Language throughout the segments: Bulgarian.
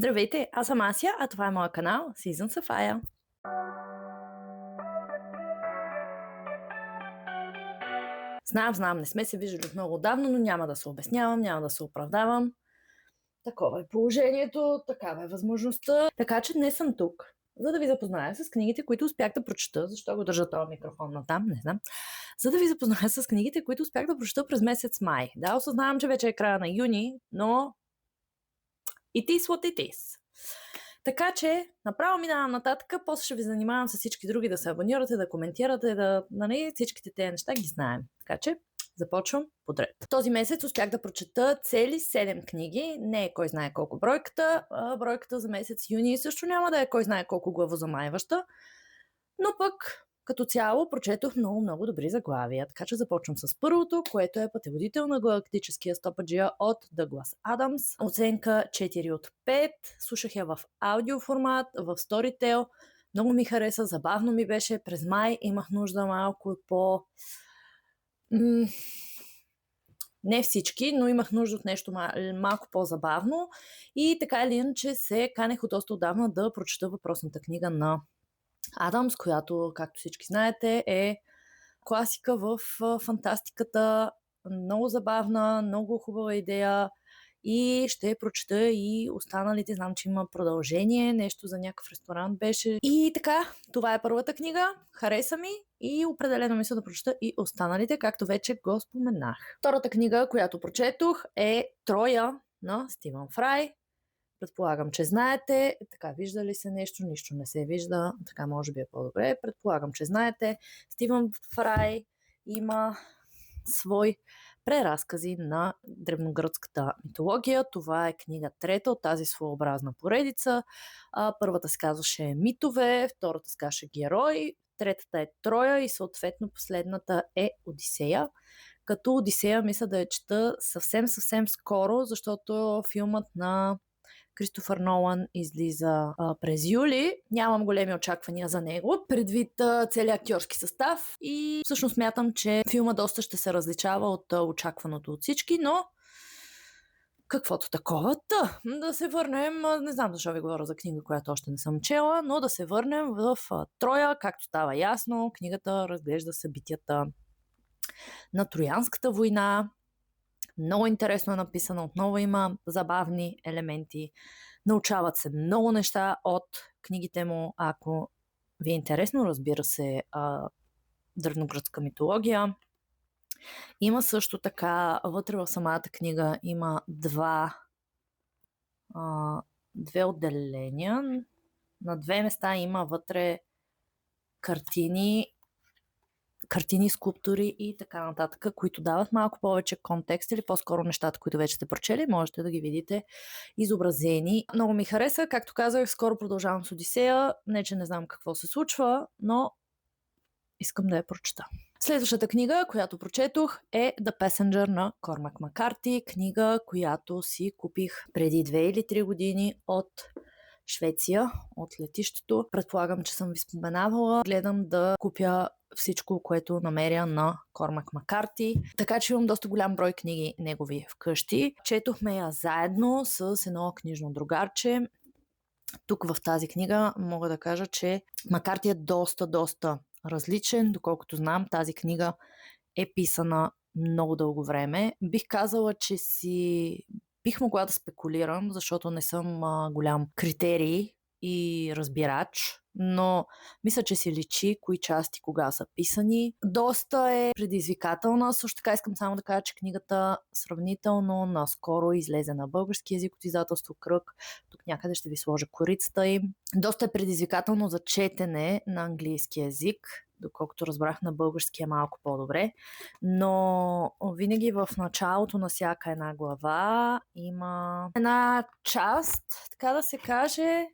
Здравейте, аз съм Ася, а това е моя канал Season Sapphire. Знам, не сме се виждали от много давно, но няма да се обяснявам, няма да се оправдавам. Такова е положението, такава е възможността. Така че днес съм тук, за да ви запозная с книгите, които успях да прочета. Защо го държа този микрофон натам, не знам. За да ви запозная с книгите, които успях да прочета през месец май. Да, осъзнавам, че вече е края на юни, но it is what it is. Така че, направо минавам нататък, после ще ви занимавам с всички други, да се абонирате, да коментирате, всичките тези неща ги знаем. Така че, започвам подред. Този месец успях да прочета цели 7 книги, не е кой знае колко бройката, бройката за месец юни също няма да е кой знае колко главозамайваща, но пък като цяло прочетох много добри заглавия, така че започвам с първото, което е Пътеводител на галактическия стопаджия от Дъглас Адамс. Оценка 4 от 5, слушах я в аудиоформат, в Storytel, много ми хареса, забавно ми беше, през май имах нужда малко по... Не всички, но имах нужда от нещо малко по-забавно и така или иначе се канех от доста отдавна да прочета въпросната книга на Адамс, която, както всички знаете, е класика в фантастиката, много забавна, много хубава идея и ще прочета и останалите. Знам, че има продължение, нещо за някакъв ресторант беше. И така, това е първата книга, хареса ми и определено мисля да прочета и останалите, както вече го споменах. Втората книга, която прочетох, е Троя на Стивън Фрай. Предполагам, че знаете. Така, вижда ли се нещо? Нищо не се вижда. Така може би е по-добре. Предполагам, че знаете. Стивън Фрай има свой преразкази на древногръцката митология. Това е книга трета от тази своеобразна поредица. Първата се казваше Митове, втората се казваше Герой, третата е Троя и съответно последната е Одисея. Като Одисея мисля да я чета съвсем скоро, защото филмът на Кристофър Нолан излиза през юли. Нямам големи очаквания за него, предвид целият актьорски състав и всъщност смятам, че филма доста ще се различава от очакваното от всички, но каквото такова. Да се върнем, не знам защо ви говоря за книга, която още не съм чела, но да се върнем в Троя, както става ясно. Книгата разглежда събитията на Троянската война. Много интересно е написано, отново има забавни елементи, научават се много неща от книгите му, ако ви е интересно, разбира се, древногръцка митология. Има също така, вътре в самата книга има две отделения, на две места има вътре картини, скулптури и така нататък, които дават малко повече контекст или по-скоро нещата, които вече сте прочели, можете да ги видите изобразени. Много ми хареса, както казах, скоро продължавам с Одисея, не че не знам какво се случва, но искам да я прочета. Следващата книга, която прочетох е The Passenger на Кормак Маккарти, книга, която си купих преди 2 или 3 години от Швеция, от летището. Предполагам, че съм ви споменавала. Гледам да купя всичко, което намеря на Кормак Маккарти. Така че имам доста голям брой книги негови вкъщи. Четохме я заедно с едно книжно другарче. Тук в тази книга мога да кажа, че Маккарти е доста различен. Доколкото знам, тази книга е писана много дълго време. Бих казала, че бих могла да спекулирам, защото не съм голям критерий и разбирач, но мисля, че си личи кои части кога са писани. Доста е предизвикателна. Също така искам само да кажа, че книгата сравнително наскоро излезе на български език от издателство Кръг. Тук някъде ще ви сложа корицата им. Доста е предизвикателно за четене на английски език, доколкото разбрах на български е малко по-добре, но винаги в началото на всяка една глава има една част, така да се каже,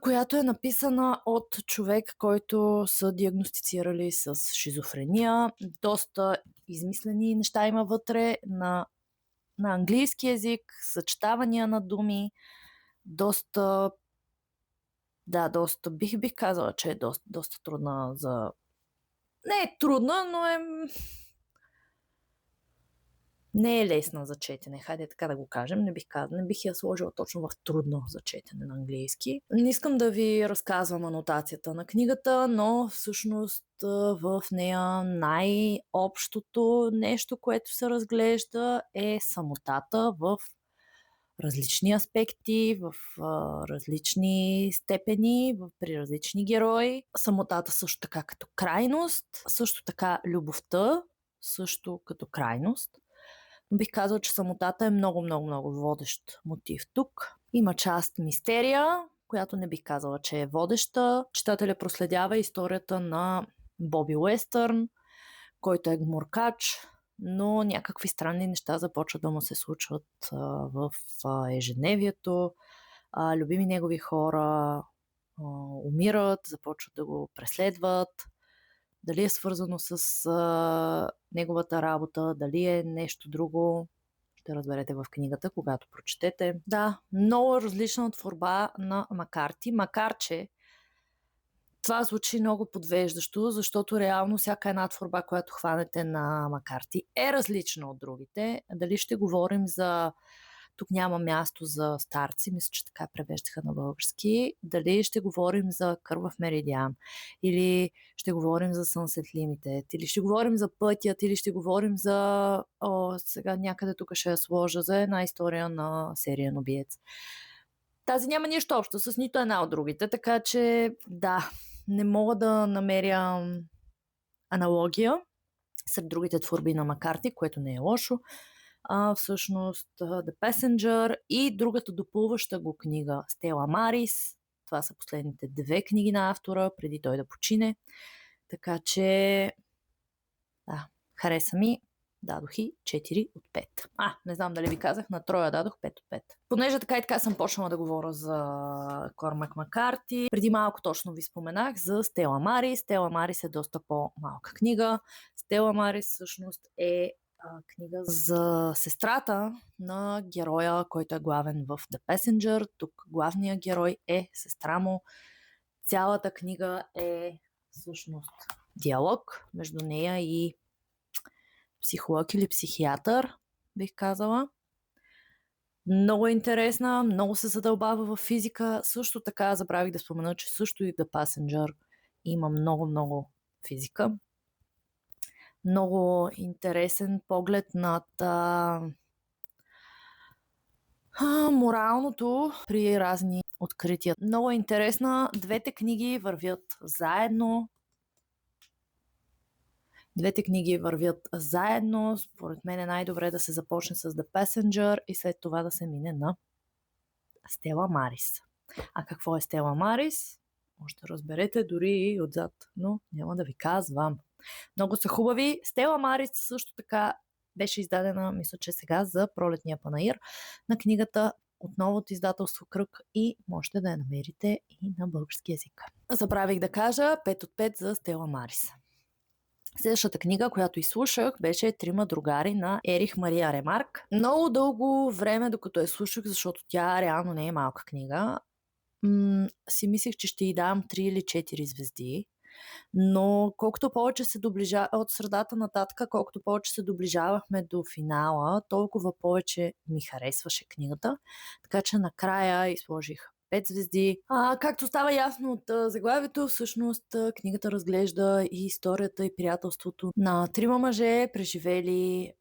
която е написана от човек, който са диагностицирали с шизофрения. Доста измислени неща има вътре на английски език, съчетавания на думи, доста бих казала, че е доста трудна за... Не е трудна, но е... Не е лесна за четене, хайде така да го кажем. Не бих я сложила точно в трудно за четене на английски. Не искам да ви разказвам анотацията на книгата, но всъщност в нея най-общото нещо, което се разглежда, е самотата в различни аспекти, в различни степени, при различни герои. Самотата също така като крайност, също така любовта, също като крайност. Но бих казал, че самотата е много, много, много водещ мотив тук. Има част мистерия, която не бих казала, че е водеща. Читателя проследява историята на Боби Уестърн, който е гмуркач, но някакви странни неща започват да му се случват в ежедневието. Любими негови хора умират, започват да го преследват. Дали е свързано с неговата работа, дали е нещо друго, ще разберете в книгата, когато прочетете. Да, много различна творба на Макарти, макар че това звучи много подвеждащо, защото реално всяка една творба, която хванете на Макарти, е различна от другите. Дали ще говорим за тук няма място за старци, мисля, че така превеждаха на български. Дали ще говорим за Кървав меридиан, или ще говорим за Sunset Limited, или ще говорим за Пътят, или ще говорим за... сега някъде тук ще я сложа за една история на сериен убиец. Тази няма нищо общо с нито една от другите, така че да, не мога да намеря аналогия сред другите творби на Макарти, което не е лошо. Всъщност The Passenger и другата допълваща го книга Стела Марис. Това са последните 2 книги на автора, преди той да почине. Така че да, хареса ми. Дадох и 4 от 5. Не знам дали ви казах, на Троя дадох 5 от 5. Понеже така и така съм почнала да говоря за Кормак Макарти, преди малко точно ви споменах за Стела Марис. Стела Марис е доста по-малка книга. Стела Марис всъщност е книга за сестрата на героя, който е главен в The Passenger. Тук главният герой е сестра му. Цялата книга е всъщност диалог между нея и психолог или психиатър, бих казала. Много е интересна, много се задълбава в физика. Също така забравих да спомена, че също и The Passenger има много физика. Много интересен поглед над моралното при разни открития. Много е интересна. Двете книги вървят заедно. Според мен е най-добре да се започне с The Passenger и след това да се мине на Стела Марис. А какво е Стела Марис? Може да разберете дори и отзад, но няма да ви казвам. Много са хубави. Стела Марис също така беше издадена, мисля, че сега за Пролетния панаир на книгата отново от издателство Кръг и можете да я намерите и на български език. Забравих да кажа 5 от 5 за Стела Марис. Следващата книга, която изслушах, беше Трима другари на Ерих Мария Ремарк. Много дълго време, докато я слушах, защото тя реално не е малка книга, си мислех, че ще й дам 3 или 4 звезди. Но колкото повече се доближава от средата нататък, колкото повече се доближавахме до финала, толкова повече ми харесваше книгата. Така че накрая изложих 5 звезди. Както става ясно от заглавието, всъщност книгата разглежда и историята и приятелството на 3 мъже, преживели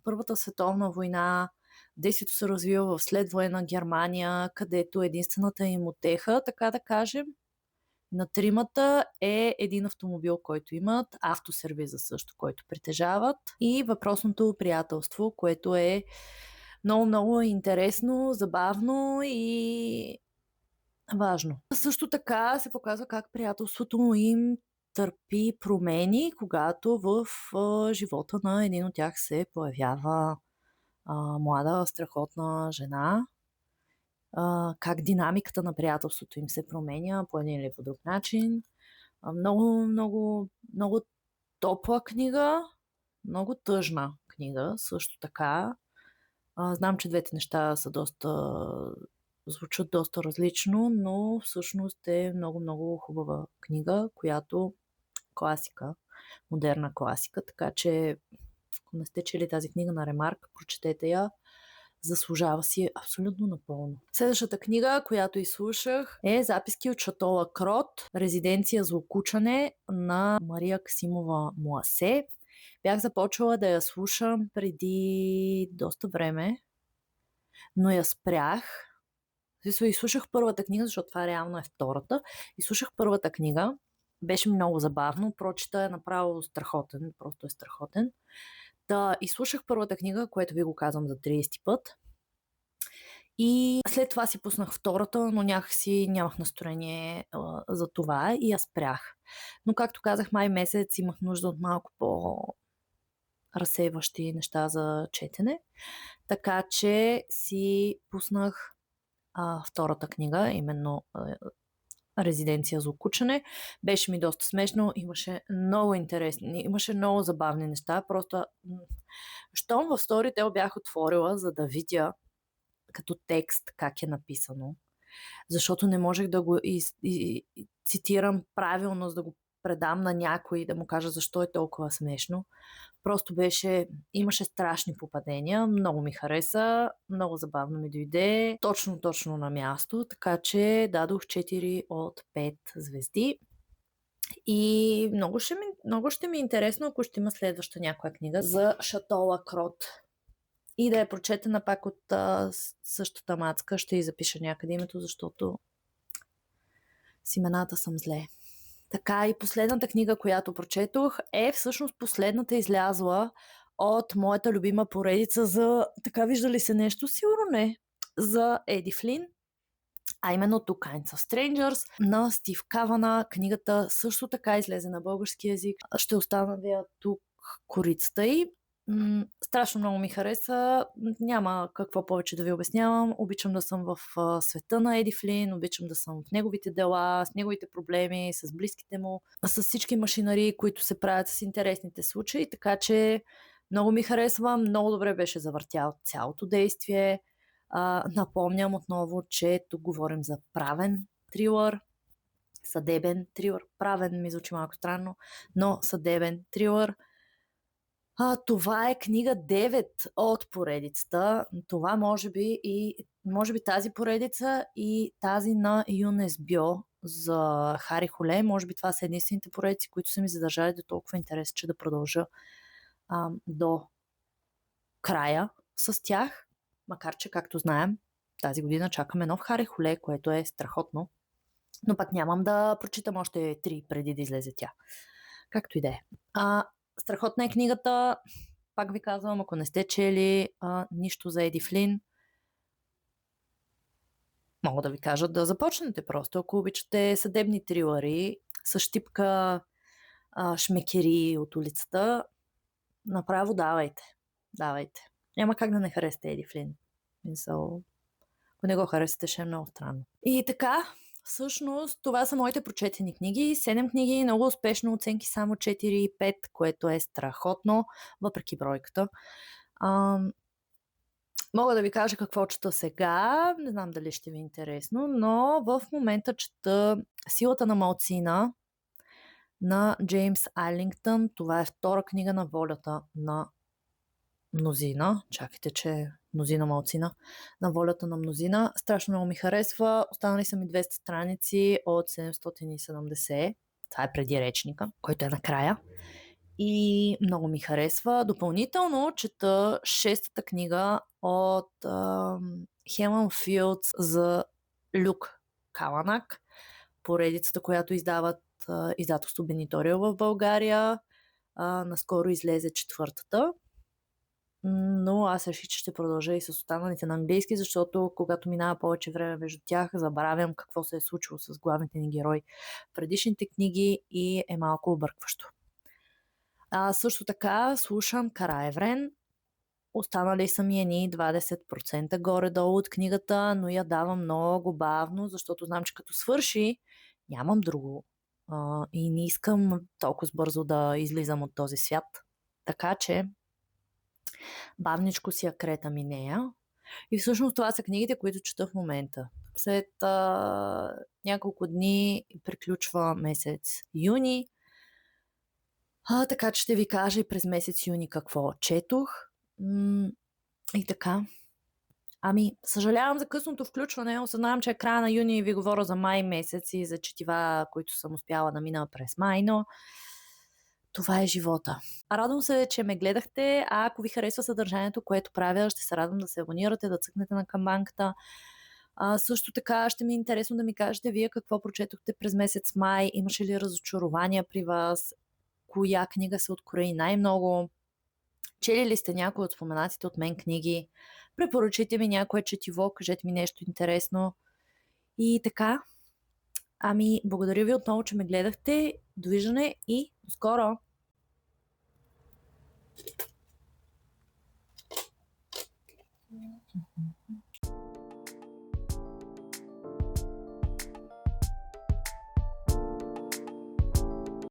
Първата световна война. Действието се развива в следвоенна Германия, където единствената им утеха, така да кажем, на 3-мата е един автомобил, който имат, автосервиза също, който притежават и въпросното приятелство, което е много интересно, забавно и важно. Също така се показва как приятелството им търпи промени, когато в живота на един от тях се появява млада, страхотна жена. Как динамиката на приятелството им се променя по един или по друг начин. Много топла книга, много тъжна книга също така. Знам, че двете неща са звучат доста различно, но всъщност е много хубава книга, която класика, модерна класика, така че Ако не сте чели тази книга на Ремарк, прочетете я. Заслужава си абсолютно напълно. Следващата книга, която изслушах, е Записки от Шато Лакрот, Резиденция за окучане на Мария Касимова Муасе. Бях започвала да я слушам преди доста време, но я спрях. Изслушах първата книга, защото това реално е втората. Изслушах първата книга. Беше много забавно. Прочита е направо страхотен. Просто е страхотен. Да, изслушах първата книга, което ви го казвам за 30 път. И след това си пуснах втората, но някакси нямах настроение за това и я спрях. Но както казах, май месец имах нужда от малко по-разсейващи неща за четене. Така че си пуснах втората книга, именно Резиденция за окучане. Беше ми доста смешно, имаше много интересни, имаше много забавни неща. Просто, щом в Storytel бях отворила, за да видя като текст как е написано, защото не можех да го цитирам правилно, за да го предам на някой и да му кажа защо е толкова смешно. Просто имаше страшни попадения, много ми хареса, много забавно ми дойде, точно на място, така че дадох 4 от 5 звезди. И много ще ми е интересно, ако ще има следваща някоя книга за Шато Лакрот. И да е прочетена пак от същата мацка, ще й запиша някъде името, защото с имената съм зле. Така и последната книга, която прочетох, е всъщност последната излязла от моята любима поредица за... Така вижда ли се нещо? Сигурно не. За Еди Флин, а именно Two Kinds of Strangers на Стив Кавана. Книгата също така излезе на български език. Ще оставя тук корицата й. Страшно много ми хареса. Няма какво повече да ви обяснявам. Обичам да съм в света на Еди Флин, обичам да съм в неговите дела, с неговите проблеми, с близките му, с всички машинарии, които се правят с интересните случаи, така че много ми харесва, много добре беше завъртял цялото действие. Напомням отново, че тук говорим за правен трилър, съдебен трилър. Правен ми звучи малко странно, но съдебен трилър. Това е книга 9 от поредицата. Това може би тази поредица и тази на Юнес Бьо за Хари Холе. Може би това са единствените поредици, които са ми задържали до толкова интерес, че да продължа до края с тях. Макар че, както знаем, тази година чакаме нов Хари Холе, което е страхотно. Но пък нямам да прочитам още 3 преди да излезе тя. Както и да е. Страхотна е книгата. Пак ви казвам, ако не сте чели нищо за Еди Флин, мога да ви кажа да започнете просто. Ако обичате съдебни трилъри с щипка шмекери от улицата, направо давайте. Няма как да не харесате Еди Флин. Ако не го харесате, ще е много странно. И така, всъщност, това са моите прочетени книги. 7 книги, много успешно, оценки само 4 и 5, което е страхотно, въпреки бройката. Мога да ви кажа какво чета сега, не знам дали ще ви е интересно, но в момента чета Силата на малцина на Джеймс Айлингтън. Това е втора книга на волята на мнозина. Чакайте, че мнозина малцина. На волята на мнозина. Страшно много ми харесва. Останали са ми 200 страници от 770. Това е преди речника, който е накрая. И много ми харесва. Допълнително чета 6-та книга от Хелън Филдс за Люк Каланак. Поредицата, която издават издателство Бениторио в България. Наскоро излезе 4-та. Но аз реших, че ще продължа и с останалите на английски, защото когато минава повече време между тях, забравям какво се е случило с главните ни герои в предишните книги и е малко объркващо. Също така слушам Кара Еврен. Останали са ми едни 20% горе-долу от книгата, но я давам много бавно, защото знам, че като свърши, нямам друго. И не искам толкова бързо да излизам от този свят. Така че бавничко си я кретам и нея. И всъщност това са книгите, които чета в момента. След няколко дни приключва месец юни. Така че ще ви кажа и през месец юни какво четох. И така. Съжалявам за късното включване. Осъзнавам, че е края на юни и ви говоря за май месец и за четива, които съм успяла да мина през май, но това е живота. Радвам се, че ме гледахте, а ако ви харесва съдържанието, което правя, ще се радвам да се абонирате, да цъкнете на камбанката. Също така ще ми е интересно да ми кажете вие какво прочетохте през месец май, имаше ли разочарования при вас, коя книга се открои най-много, чели ли сте някои от споменатите от мен книги, препоръчайте ми някое четиво, кажете ми нещо интересно. И така, благодаря ви отново, че ме гледахте. Довиждане и до скоро!